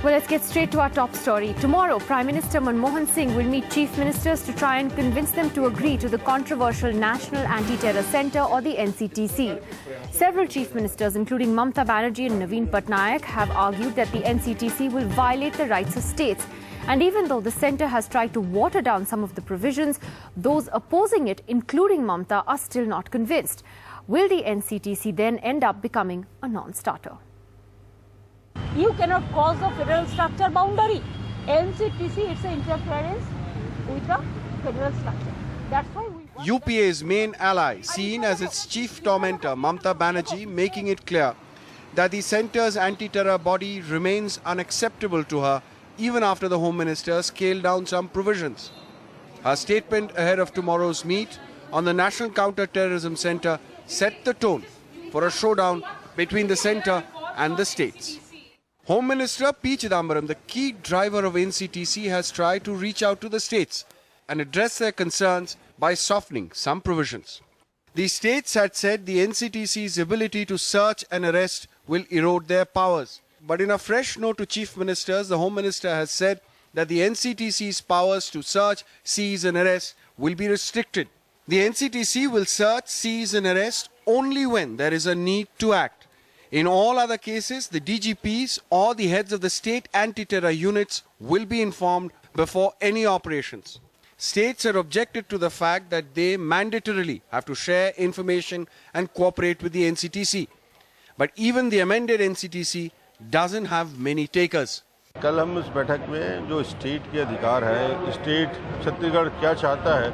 Well, let's get straight to our top story. Tomorrow, Prime Minister Manmohan Singh will meet chief ministers to try and convince them to agree to the controversial National Anti-Terror Centre or the NCTC. Several chief ministers, including Mamata Banerjee and Naveen Patnaik, have argued that the NCTC will violate the rights of states. And even though the centre has tried to water down some of the provisions, those opposing it, including Mamata, are still not convinced. Will the NCTC then end up becoming a non-starter? You cannot cause a federal structure boundary. NCTC, it's an interference with the federal structure. That's why we... UPA's main ally, seen as its chief tormentor, Mamata Banerjee, making it clear that the centre's anti-terror body remains unacceptable to her even after the Home Minister scaled down some provisions. Her statement ahead of tomorrow's meet on the National Counter-Terrorism Centre set the tone for a showdown between the centre and the states. Home Minister P. Chidambaram, the key driver of NCTC, has tried to reach out to the states and address their concerns by softening some provisions. The states had said the NCTC's ability to search and arrest will erode their powers. But in a fresh note to chief ministers, the Home Minister has said that the NCTC's powers to search, seize and arrest will be restricted. The NCTC will search, seize and arrest only when there is a need to act. In all other cases, the DGPs or the heads of the state anti-terror units will be informed before any operations. States have objected to the fact that they mandatorily have to share information and cooperate with the NCTC. But even the amended NCTC doesn't have many takers. कल हम इस बैठक में जो state के अधिकार है, state Chhattisgarh क्या चाहता है,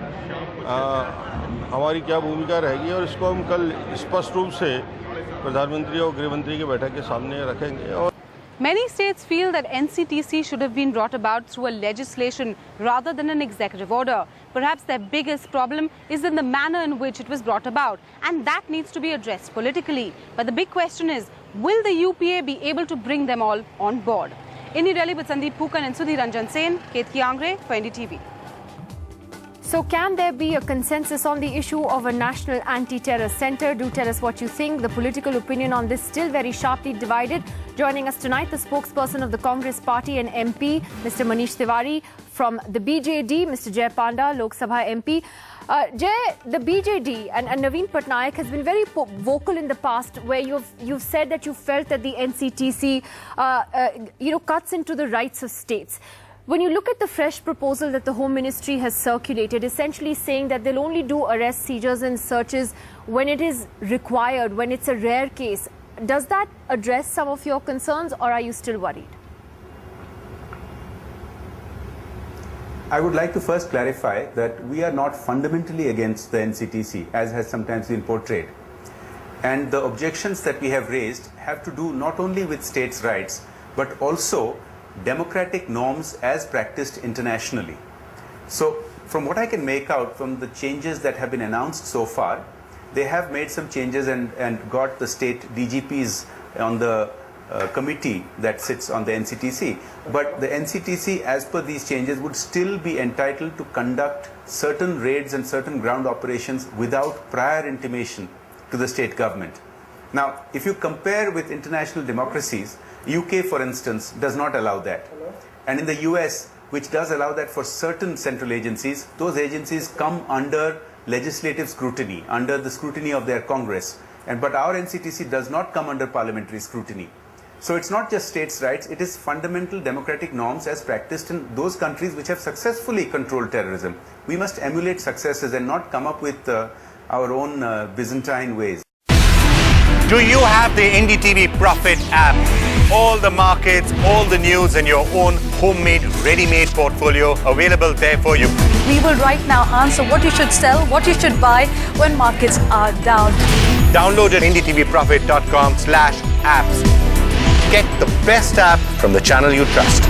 हमारी क्या भूमिका रहेगी और इसको हम कल स्पष्ट रूप से प्रधानमंत्री और गृह मंत्री के बैठक के सामने रखेंगे. और Many states feel that NCTC should have been brought about through a legislation rather than an executive order. Perhaps their biggest problem is in the manner in which it was brought about, and that needs to be addressed politically. But the big question is, will the UPA be able to bring them all on board? In New Delhi with Sandeep Phukan and Sudhir Ranjan Sen, Ketki Angre for NDTV. So can there be a consensus on the issue of a national anti-terror centre? Do tell us what you think. The political opinion on this still very sharply divided. Joining us tonight, the spokesperson of the Congress Party and MP, Mr. Manish Tiwari. From the BJD, Mr. Jay Panda, Lok Sabha MP. Jay, the BJD and Naveen Patnaik has been very vocal in the past, where you've said that you felt that the NCTC, cuts into the rights of states. When you look at the fresh proposal that the Home Ministry has circulated, essentially saying that they'll only do arrests, seizures and searches when it is required, when it's a rare case, does that address some of your concerns, or are you still worried? I would like to first clarify that we are not fundamentally against the NCTC, as has sometimes been portrayed. And the objections that we have raised have to do not only with states' rights, but also democratic norms as practiced internationally. So, from what I can make out from the changes that have been announced so far, they have made some changes and got the state DGPs on the committee that sits on the NCTC. But the NCTC, as per these changes, would still be entitled to conduct certain raids and certain ground operations without prior intimation to the state government. Now, if you compare with international democracies, UK, for instance, does not allow that. And in the US, which does allow that for certain central agencies, those agencies come under legislative scrutiny, under the scrutiny of their Congress. But our NCTC does not come under parliamentary scrutiny. So it's not just states' rights, it is fundamental democratic norms as practiced in those countries which have successfully controlled terrorism. We must emulate successes and not come up with our own Byzantine ways. Do you have the NDTV Profit app? All the markets, all the news and your own homemade, ready-made portfolio available there for you. We will right now answer what you should sell, what you should buy when markets are down. Download at ndtvprofit.com/apps. Get the best app from the channel you trust.